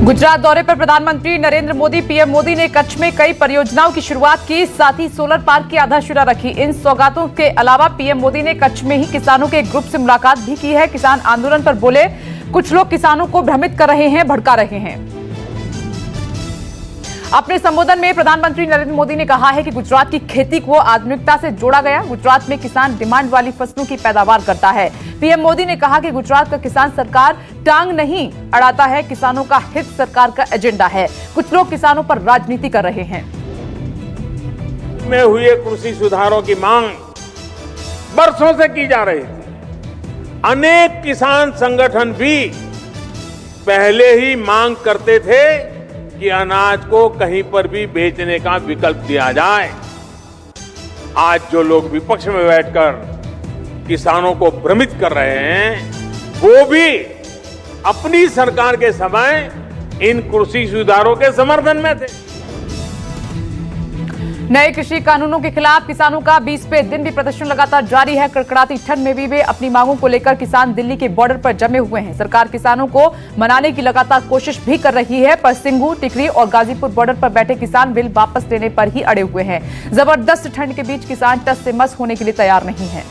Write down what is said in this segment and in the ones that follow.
गुजरात दौरे पर प्रधानमंत्री नरेंद्र मोदी। पीएम मोदी ने कच्छ में कई परियोजनाओं की शुरुआत की, साथ ही सोलर पार्क की आधारशिला रखी। इन सौगातों के अलावा पीएम मोदी ने कच्छ में ही किसानों के एक ग्रुप से मुलाकात भी की है। किसान आंदोलन पर बोले, कुछ लोग किसानों को भ्रमित कर रहे हैं, भड़का रहे हैं। अपने संबोधन में प्रधानमंत्री नरेंद्र मोदी ने कहा है कि गुजरात की खेती को आधुनिकता से जोड़ा गया। गुजरात में किसान डिमांड वाली फसलों की पैदावार करता है। पीएम मोदी ने कहा कि गुजरात का किसान सरकार टांग नहीं अड़ाता है, किसानों का हित सरकार का एजेंडा है। कुछ लोग किसानों पर राजनीति कर रहे हैं। में हुए कृषि सुधारों की मांग बरसों से की जा रही थी। अनेक किसान संगठन भी पहले ही मांग करते थे कि अनाज को कहीं पर भी बेचने का विकल्प दिया जाए। आज जो लोग विपक्ष में बैठकर किसानों को भ्रमित कर रहे हैं, वो भी अपनी सरकार के समय इन कृषि सुधारों के समर्थन में थे। नए कृषि कानूनों के खिलाफ किसानों का 20वें दिन भी प्रदर्शन लगातार जारी है। कड़कड़ाती ठंड में भी वे अपनी मांगों को लेकर किसान दिल्ली के बॉर्डर पर जमे हुए हैं। सरकार किसानों को मनाने की लगातार कोशिश भी कर रही है, पर सिंघू, टिकरी और गाजीपुर बॉर्डर पर बैठे किसान बिल वापस लेने पर ही अड़े हुए हैं। जबरदस्त ठंड के बीच किसान टस से मस होने के लिए तैयार नहीं है।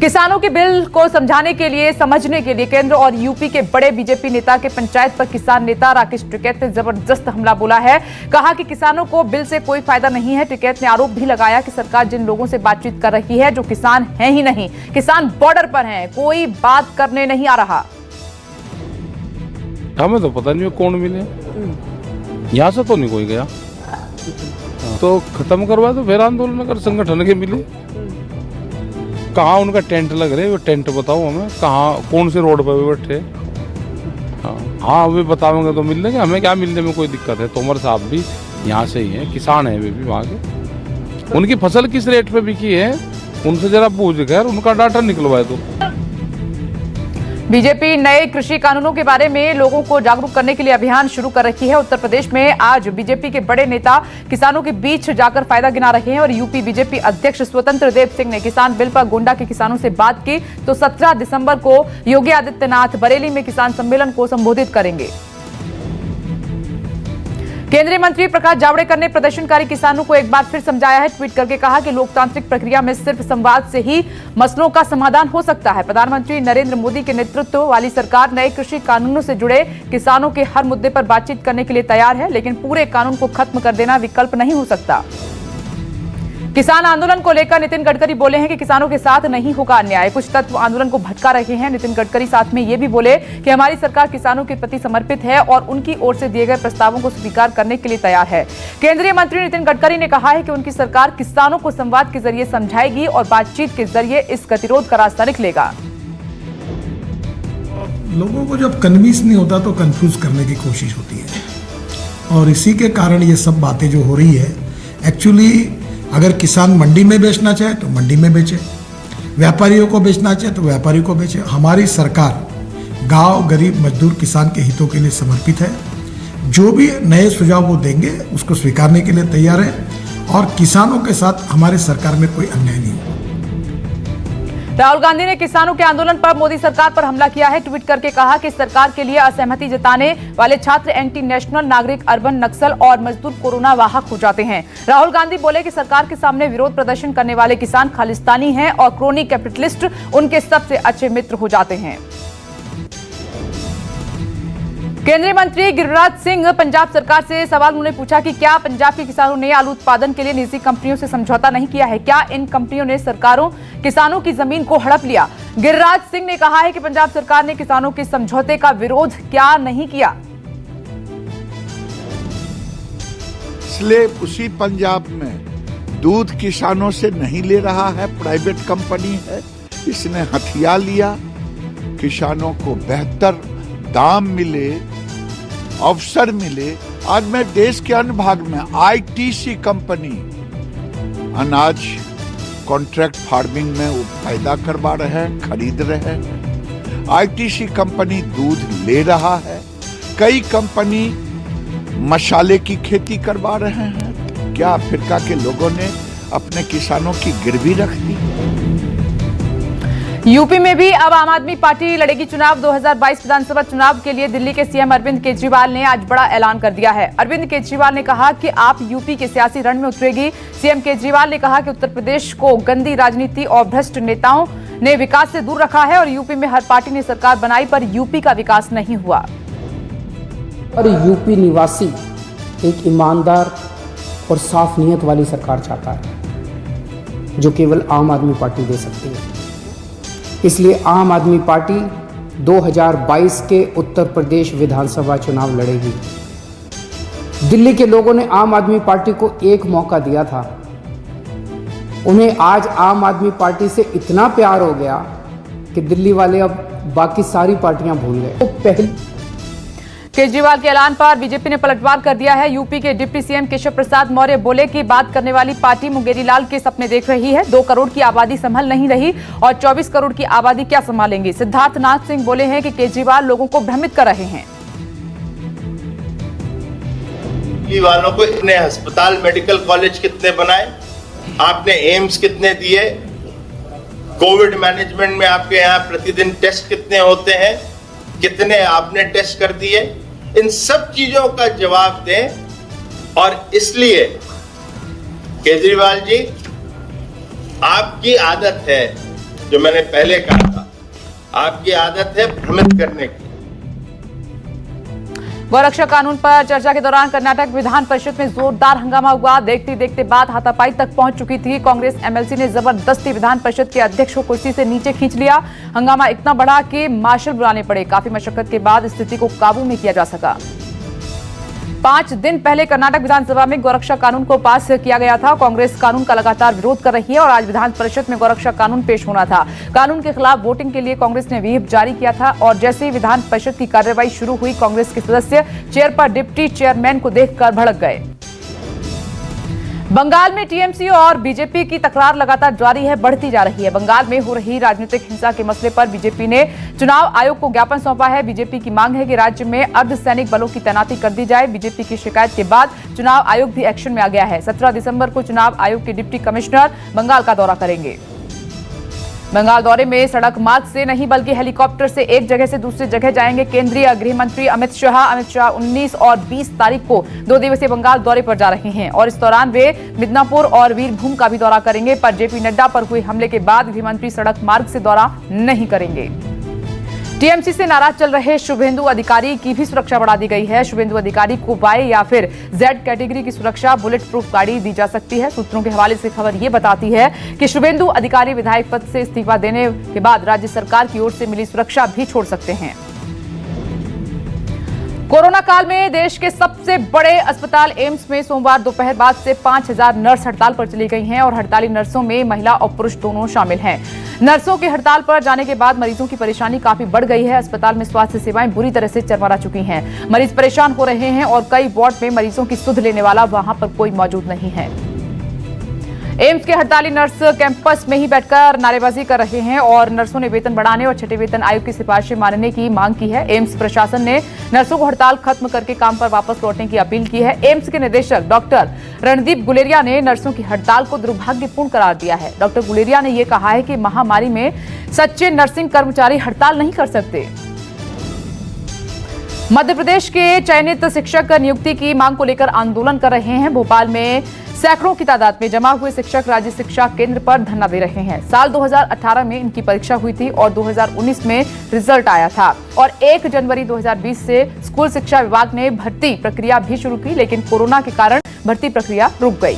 किसानों के बिल को समझाने के लिए, समझने के लिए केंद्र और यूपी के बड़े बीजेपी नेता के पंचायत पर किसान नेता राकेश टिकैत ने जबरदस्त हमला बोला है। कहा कि किसानों को बिल से कोई फायदा नहीं है। टिकैत ने आरोप भी लगाया कि सरकार जिन लोगों से बातचीत कर रही है, जो किसान हैं ही नहीं, किसान बॉर्डर पर हैं, कोई बात करने नहीं आ रहा। हमें तो पता नहीं कौन मिले, यहाँ से तो नहीं कोई गया, तो खत्म करवा दो, फिर आंदोलन कर, संगठन के मिले। कहाँ उनका टेंट लग रहे, वो टेंट बताओ हमें, कहाँ कौन से रोड पर बैठे। हाँ वे बताओगे तो मिल लेंगे, हमें क्या मिलने में कोई दिक्कत है। तोमर साहब भी यहाँ से ही हैं, किसान हैं वे भी वहाँ के। उनकी फसल किस रेट पे बिकी है, उनसे जरा पूछ कर उनका डाटा निकलवाए तो। बीजेपी नए कृषि कानूनों के बारे में लोगों को जागरूक करने के लिए अभियान शुरू कर रही है। उत्तर प्रदेश में आज बीजेपी के बड़े नेता किसानों के बीच जाकर फायदा गिना रहे हैं और यूपी बीजेपी अध्यक्ष स्वतंत्र देव सिंह ने किसान बिल पर गोंडा के किसानों से बात की। तो 17 दिसंबर को योगी आदित्यनाथ बरेली में किसान सम्मेलन को संबोधित करेंगे। केंद्रीय मंत्री प्रकाश जावड़ेकर ने प्रदर्शनकारी किसानों को एक बार फिर समझाया है। ट्वीट करके कहा कि लोकतांत्रिक प्रक्रिया में सिर्फ संवाद से ही मसलों का समाधान हो सकता है। प्रधानमंत्री नरेंद्र मोदी के नेतृत्व वाली सरकार नए कृषि कानूनों से जुड़े किसानों के हर मुद्दे पर बातचीत करने के लिए तैयार है, लेकिन पूरे कानून को खत्म कर देना विकल्प नहीं हो सकता। किसान आंदोलन को लेकर नितिन गडकरी बोले हैं कि किसानों के साथ नहीं होगा अन्याय। कुछ तत्व आंदोलन को भटका रहे हैं। नितिन गडकरी साथ में ये भी बोले कि हमारी सरकार किसानों के प्रति समर्पित है और उनकी ओर से दिए गए प्रस्तावों को स्वीकार करने के लिए तैयार है। केंद्रीय मंत्री नितिन गडकरी ने कहा है कि उनकी सरकार किसानों को संवाद के जरिए समझाएगी और बातचीत के जरिए इस गतिरोध का रास्ता निकलेगा। लोगों को जब कन्विंस नहीं होता तो कंफ्यूज करने की कोशिश होती है, और इसी के कारण ये सब बातें जो हो रही है, एक्चुअली अगर किसान मंडी में बेचना चाहे तो मंडी में बेचे, व्यापारियों को बेचना चाहे तो व्यापारी को बेचे। हमारी सरकार गांव, गरीब, मजदूर, किसान के हितों के लिए समर्पित है। जो भी नए सुझाव वो देंगे उसको स्वीकारने के लिए तैयार है, और किसानों के साथ हमारी सरकार में कोई अन्याय नहीं है। राहुल गांधी ने किसानों के आंदोलन पर मोदी सरकार पर हमला किया है। ट्वीट करके कहा कि सरकार के लिए असहमति जताने वाले छात्र एंटी नेशनल, नागरिक, अर्बन, नक्सल और मजदूर कोरोना वाहक हो जाते हैं। राहुल गांधी बोले कि सरकार के सामने विरोध प्रदर्शन करने वाले किसान खालिस्तानी हैं और क्रोनी कैपिटलिस्ट उनके सबसे अच्छे मित्र हो जाते हैं। केंद्रीय मंत्री गिरिराज सिंह पंजाब सरकार से सवाल उन्होंने पूछा कि क्या पंजाब के किसानों ने आलू उत्पादन के लिए निजी कंपनियों से समझौता नहीं किया है? क्या इन कंपनियों ने किसानों की जमीन को हड़प लिया? गिरिराज सिंह ने कहा है कि पंजाब सरकार ने किसानों के समझौते का विरोध क्या नहीं किया। इसलिए उसी पंजाब में दूध किसानों से नहीं ले रहा है, प्राइवेट कंपनी है, इसने हथिया लिया। किसानों को बेहतर दाम मिले, अवसर मिले। आज मैं देश के अन्य भाग में आईटीसी कंपनी अनाज कॉन्ट्रैक्ट फार्मिंग में वो पैदा करवा रहे हैं, खरीद रहे हैं। आईटीसी कंपनी दूध ले रहा है, कई कंपनी मसाले की खेती करवा रहे हैं। क्या अफ्रीका के लोगों ने अपने किसानों की गिरवी रख दी? यूपी में भी अब आम आदमी पार्टी लड़ेगी चुनाव। 2022 विधानसभा चुनाव के लिए दिल्ली के सीएम अरविंद केजरीवाल ने आज बड़ा ऐलान कर दिया है। अरविंद केजरीवाल ने कहा कि आप यूपी के सियासी रण में उतरेगी। सीएम केजरीवाल ने कहा कि उत्तर प्रदेश को गंदी राजनीति और भ्रष्ट नेताओं ने विकास से दूर रखा है और यूपी में हर पार्टी ने सरकार बनाई पर यूपी का विकास नहीं हुआ। और यूपी निवासी एक ईमानदार और साफ नीयत वाली सरकार चाहता है जो केवल आम आदमी पार्टी दे सकती है। इसलिए आम आदमी पार्टी 2022 के उत्तर प्रदेश विधानसभा चुनाव लड़ेगी। दिल्ली के लोगों ने आम आदमी पार्टी को एक मौका दिया था, उन्हें आज आम आदमी पार्टी से इतना प्यार हो गया कि दिल्ली वाले अब बाकी सारी पार्टियां भूल गए। तो पहले केजरीवाल के ऐलान पर बीजेपी ने पलटवार कर दिया है। यूपी के डिप्टी सीएम केशव प्रसाद मौर्य बोले कि बात करने वाली पार्टी मुंगेरी लाल के सपने देख रही है। 2 करोड़ की आबादी संभल नहीं रही और 24 करोड़ की आबादी क्या संभालेंगी। सिद्धार्थ नाथ सिंह बोले हैं कि केजरीवाल लोगों को भ्रमित कर रहे हैं। दिल्ली वालों को इतने अस्पताल मेडिकल कॉलेज कितने बनाए, आपने एम्स कितने दिए, कोविड मैनेजमेंट में आपके यहाँ प्रतिदिन टेस्ट कितने होते हैं, कितने आपने टेस्ट कर दिए, इन सब चीजों का जवाब दें। और इसलिए केजरीवाल जी, आपकी आदत है, जो मैंने पहले कहा था, आपकी आदत है भ्रमित करने की। गौरक्षा कानून पर चर्चा के दौरान कर्नाटक विधान परिषद में जोरदार हंगामा हुआ। देखते देखते बात हाथापाई तक पहुंच चुकी थी। कांग्रेस एमएलसी ने जबरदस्ती विधान परिषद के अध्यक्ष को कुर्सी से नीचे खींच लिया। हंगामा इतना बढ़ा कि मार्शल बुलाने पड़े। काफी मशक्कत के बाद स्थिति को काबू में किया जा सका। 5 दिन पहले कर्नाटक विधानसभा में गौरक्षा कानून को पास किया गया था। कांग्रेस कानून का लगातार विरोध कर रही है और आज विधान परिषद में गौरक्षा कानून पेश होना था। कानून के खिलाफ वोटिंग के लिए कांग्रेस ने व्हिप जारी किया था और जैसे ही विधान परिषद की कार्रवाई शुरू हुई, कांग्रेस के सदस्य चेयर पर डिप्टी चेयरमैन को देखकर भड़क गए। बंगाल में टीएमसी और बीजेपी की तकरार लगातार जारी है, बढ़ती जा रही है। बंगाल में हो रही राजनीतिक हिंसा के मसले पर बीजेपी ने चुनाव आयोग को ज्ञापन सौंपा है। बीजेपी की मांग है कि राज्य में अर्धसैनिक बलों की तैनाती कर दी जाए। बीजेपी की शिकायत के बाद चुनाव आयोग भी एक्शन में आ गया है। 17 दिसंबर को चुनाव आयोग के डिप्टी कमिश्नर बंगाल का दौरा करेंगे। बंगाल दौरे में सड़क मार्ग से नहीं बल्कि हेलीकॉप्टर से एक जगह से दूसरी जगह जाएंगे। केंद्रीय गृह मंत्री अमित शाह 19 और 20 तारीख को 2 दिवसीय बंगाल दौरे पर जा रहे हैं और इस दौरान वे मिदनापुर और वीरभूम का भी दौरा करेंगे। पर जेपी नड्डा पर हुए हमले के बाद गृह मंत्री सड़क मार्ग से दौरा नहीं करेंगे। टीएमसी से नाराज चल रहे शुभेंदु अधिकारी की भी सुरक्षा बढ़ा दी गई है। शुभेंदु अधिकारी को वाई या फिर जेड कैटेगरी की सुरक्षा बुलेट प्रूफ गाड़ी दी जा सकती है। सूत्रों के हवाले से खबर ये बताती है कि शुभेंदु अधिकारी विधायक पद से इस्तीफा देने के बाद राज्य सरकार की ओर से मिली सुरक्षा भी छोड़ सकते हैं। कोरोना काल में देश के सबसे बड़े अस्पताल एम्स में सोमवार दोपहर बाद से 5000 नर्स हड़ताल पर चली गई हैं और हड़ताली नर्सों में महिला और पुरुष दोनों शामिल हैं। नर्सों के हड़ताल पर जाने के बाद मरीजों की परेशानी काफी बढ़ गई है। अस्पताल में स्वास्थ्य सेवाएं बुरी तरह से चरमरा चुकी हैं। मरीज परेशान हो रहे हैं और कई वार्ड में मरीजों की सुध लेने वाला वहां पर कोई मौजूद नहीं है। एम्स के हड़ताली नर्स कैंपस में ही बैठकर नारेबाजी कर रहे हैं और नर्सों ने वेतन बढ़ाने और छठे वेतन आयोग की सिफारिशें मानने की मांग की है। एम्स प्रशासन ने नर्सों को हड़ताल खत्म करके काम पर वापस लौटने की अपील की है। एम्स के निदेशक डॉक्टर रणदीप गुलेरिया ने नर्सों की हड़ताल को दुर्भाग्यपूर्ण करार दिया है। डॉक्टर गुलेरिया ने यह कहा है कि महामारी में सच्चे नर्सिंग कर्मचारी हड़ताल नहीं कर सकते। मध्य प्रदेश के चयनित शिक्षक नियुक्ति की मांग को लेकर आंदोलन कर रहे हैं। भोपाल में सैकड़ों की तादाद में जमा हुए शिक्षक राज्य शिक्षा केंद्र पर धरना दे रहे हैं। साल 2018 में इनकी परीक्षा हुई थी और 2019 में रिजल्ट आया था और 1 जनवरी 2020 से स्कूल शिक्षा विभाग ने भर्ती प्रक्रिया भी शुरू की, लेकिन कोरोना के कारण भर्ती प्रक्रिया रुक गई।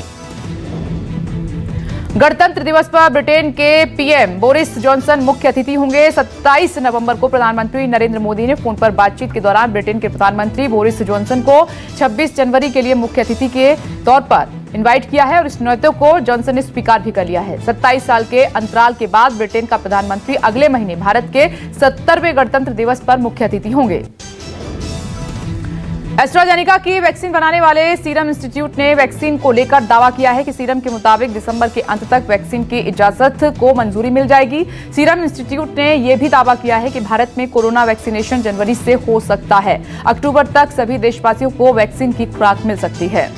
गणतंत्र दिवस पर ब्रिटेन के पीएम बोरिस जॉनसन मुख्य अतिथि होंगे। 27 नवंबर को प्रधानमंत्री नरेंद्र मोदी ने फोन पर बातचीत के दौरान ब्रिटेन के प्रधानमंत्री बोरिस जॉनसन को 26 जनवरी के लिए मुख्य अतिथि के तौर पर इनवाइट किया है और इस न्योते को जॉनसन ने स्वीकार भी कर लिया है। 27 साल के अंतराल के बाद ब्रिटेन का प्रधानमंत्री अगले महीने भारत के 70वें गणतंत्र दिवस पर मुख्य अतिथि होंगे। एस्ट्राजेनेका की वैक्सीन बनाने वाले सीरम इंस्टीट्यूट ने वैक्सीन को लेकर दावा किया है कि सीरम के मुताबिक दिसंबर के अंत तक वैक्सीन की इजाजत को मंजूरी मिल जाएगी। सीरम इंस्टीट्यूट ने यह भी दावा किया है कि भारत में कोरोना वैक्सीनेशन जनवरी से हो सकता है। अक्टूबर तक सभी देशवासियों को वैक्सीन की खुराक मिल सकती है।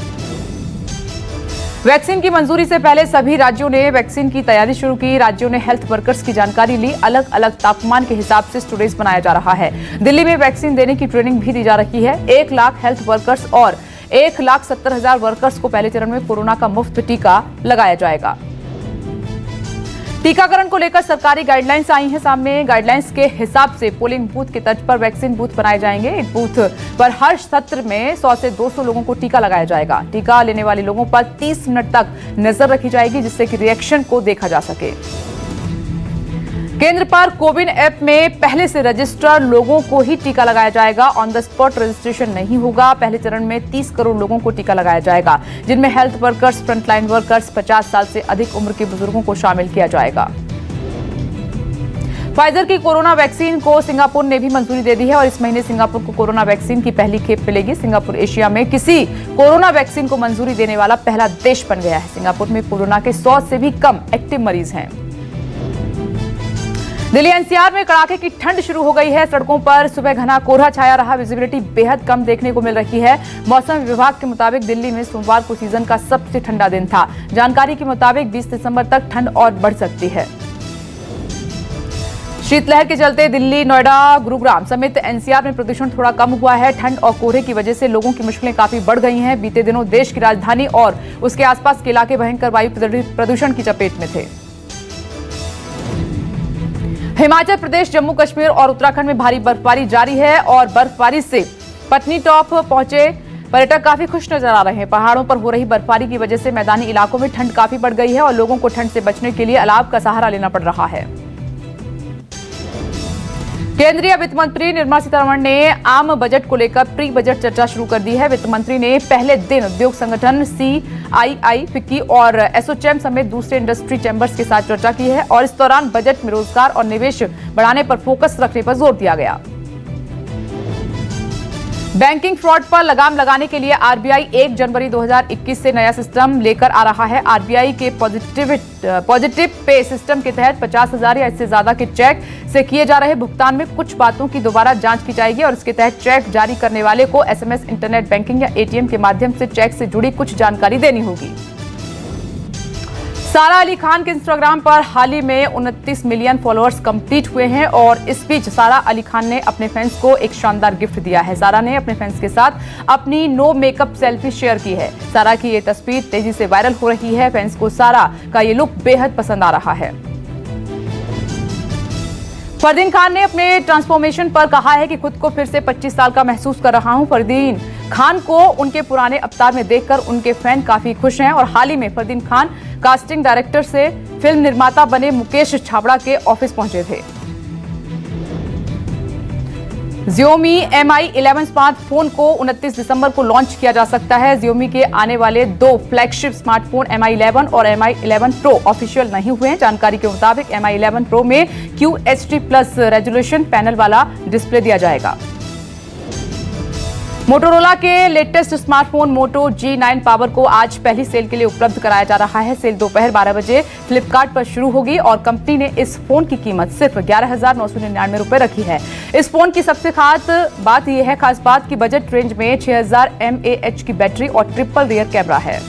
वैक्सीन की मंजूरी से पहले सभी राज्यों ने वैक्सीन की तैयारी शुरू की। राज्यों ने हेल्थ वर्कर्स की जानकारी ली। अलग अलग तापमान के हिसाब से स्टोरेज बनाया जा रहा है। दिल्ली में वैक्सीन देने की ट्रेनिंग भी दी जा रही है। 1 लाख हेल्थ वर्कर्स और 1,70,000 वर्कर्स को पहले चरण में कोरोना का मुफ्त टीका लगाया जाएगा। टीकाकरण को लेकर सरकारी गाइडलाइंस आई हैं सामने। गाइडलाइंस के हिसाब से पोलिंग बूथ के तर्ज पर वैक्सीन बूथ बनाए जाएंगे। एक बूथ पर हर सत्र में 100 से 200 लोगों को टीका लगाया जाएगा। टीका लेने वाले लोगों पर 30 मिनट तक नजर रखी जाएगी, जिससे कि रिएक्शन को देखा जा सके। केंद्र पर कोविन ऐप में पहले से रजिस्टर्ड लोगों को ही टीका लगाया जाएगा। ऑन द स्पॉट रजिस्ट्रेशन नहीं होगा। पहले चरण में 30 करोड़ लोगों को टीका लगाया जाएगा, जिनमें हेल्थ वर्कर्स, फ्रंटलाइन वर्कर्स, 50 साल से अधिक उम्र के बुजुर्गों को शामिल किया जाएगा। फाइजर की कोरोना वैक्सीन को सिंगापुर ने भी मंजूरी दे दी है और इस महीने सिंगापुर को कोरोना वैक्सीन की पहली खेप मिलेगी। सिंगापुर एशिया में किसी कोरोना वैक्सीन को मंजूरी देने वाला पहला देश बन गया है। सिंगापुर में कोरोना के 100 से भी कम एक्टिव मरीज हैं। दिल्ली एनसीआर में कड़ाके की ठंड शुरू हो गई है। सड़कों पर सुबह घना कोहरा छाया रहा। विजिबिलिटी बेहद कम देखने को मिल रही है। मौसम विभाग के मुताबिक दिल्ली में सोमवार को सीजन का सबसे ठंडा दिन था। जानकारी के मुताबिक 20 दिसंबर तक ठंड और बढ़ सकती है। शीतलहर के चलते दिल्ली, नोएडा, गुरुग्राम समेत एनसीआर में प्रदूषण थोड़ा कम हुआ है। ठंड और कोहरे की वजह से लोगों की मुश्किलें काफी बढ़ गई हैं। बीते दिनों देश की राजधानी और उसके आसपास के इलाके भयंकर वायु प्रदूषण की चपेट में थे। हिमाचल प्रदेश, जम्मू कश्मीर और उत्तराखंड में भारी बर्फबारी जारी है और बर्फबारी से पत्नीटॉप पहुंचे पर्यटक काफी खुश नजर आ रहे हैं। पहाड़ों पर हो रही बर्फबारी की वजह से मैदानी इलाकों में ठंड काफी बढ़ गई है और लोगों को ठंड से बचने के लिए अलाव का सहारा लेना पड़ रहा है। केंद्रीय वित्त मंत्री निर्मला सीतारमण ने आम बजट को लेकर प्री बजट चर्चा शुरू कर दी है। वित्त मंत्री ने पहले दिन उद्योग संगठन CII, फिक्की और एसोचैम समेत दूसरे इंडस्ट्री चैम्बर्स के साथ चर्चा की है और इस दौरान बजट में रोजगार और निवेश बढ़ाने पर फोकस रखने पर जोर दिया गया। बैंकिंग फ्रॉड पर लगाम लगाने के लिए आरबीआई 1 जनवरी 2021 से नया सिस्टम लेकर आ रहा है। आरबीआई के पॉजिटिव पे सिस्टम के तहत 50,000 या इससे ज्यादा के चेक से किए जा रहे भुगतान में कुछ बातों की दोबारा जांच की जाएगी और इसके तहत चेक जारी करने वाले को SMS, इंटरनेट बैंकिंग या ATM के माध्यम से चेक से जुड़ी कुछ जानकारी देनी होगी। सारा अली खान के इंस्टाग्राम पर हाल ही में 29 मिलियन फॉलोअर्स कंप्लीट हुए हैं और इस बीच सारा अली खान ने अपने फैंस को एक शानदार गिफ्ट दिया है। सारा ने अपने फैंस के साथ अपनी नो मेकअप सेल्फी शेयर की है। सारा की ये तस्वीर तेजी से वायरल हो रही है। फैंस को सारा का ये लुक बेहद पसंद आ रहा है। फरदीन खान ने अपने ट्रांसफॉर्मेशन पर कहा है कि खुद को फिर से 25 साल का महसूस कर रहा हूं। फरदीन खान को उनके पुराने अवतार में देखकर उनके फैन काफी खुश हैं और हाल ही में फरदीन खान कास्टिंग डायरेक्टर से फिल्म निर्माता बने मुकेश छाबड़ा के ऑफिस पहुंचे थे। Xiaomi Mi 11 स्मार्टफोन को 29 दिसंबर को लॉन्च किया जा सकता है। Xiaomi के आने वाले 2 फ्लैगशिप स्मार्टफोन Mi 11 और Mi 11 Pro ऑफिशियल नहीं हुए हैं। जानकारी के मुताबिक Mi 11 Pro में QHD+ रेजोल्यूशन पैनल वाला डिस्प्ले दिया जाएगा। मोटोरोला के लेटेस्ट स्मार्टफोन मोटो G9 पावर को आज पहली सेल के लिए उपलब्ध कराया जा रहा है। सेल दोपहर 12 बजे फ्लिपकार्ट पर शुरू होगी और कंपनी ने इस फोन की कीमत सिर्फ 11,999 रुपए रखी है। इस फोन की सबसे खास बात की बजट रेंज में 6000 mAh की बैटरी और ट्रिपल रियर कैमरा है।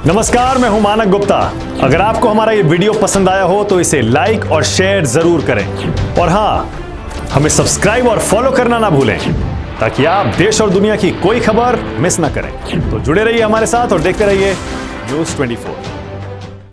नमस्कार, मैं हूं मानक गुप्ता। अगर आपको हमारा ये वीडियो पसंद आया हो तो इसे लाइक और शेयर जरूर करें और हाँ, हमें सब्सक्राइब और फॉलो करना ना भूलें ताकि आप देश और दुनिया की कोई खबर मिस ना करें। तो जुड़े रहिए हमारे साथ और देखते रहिए News 24।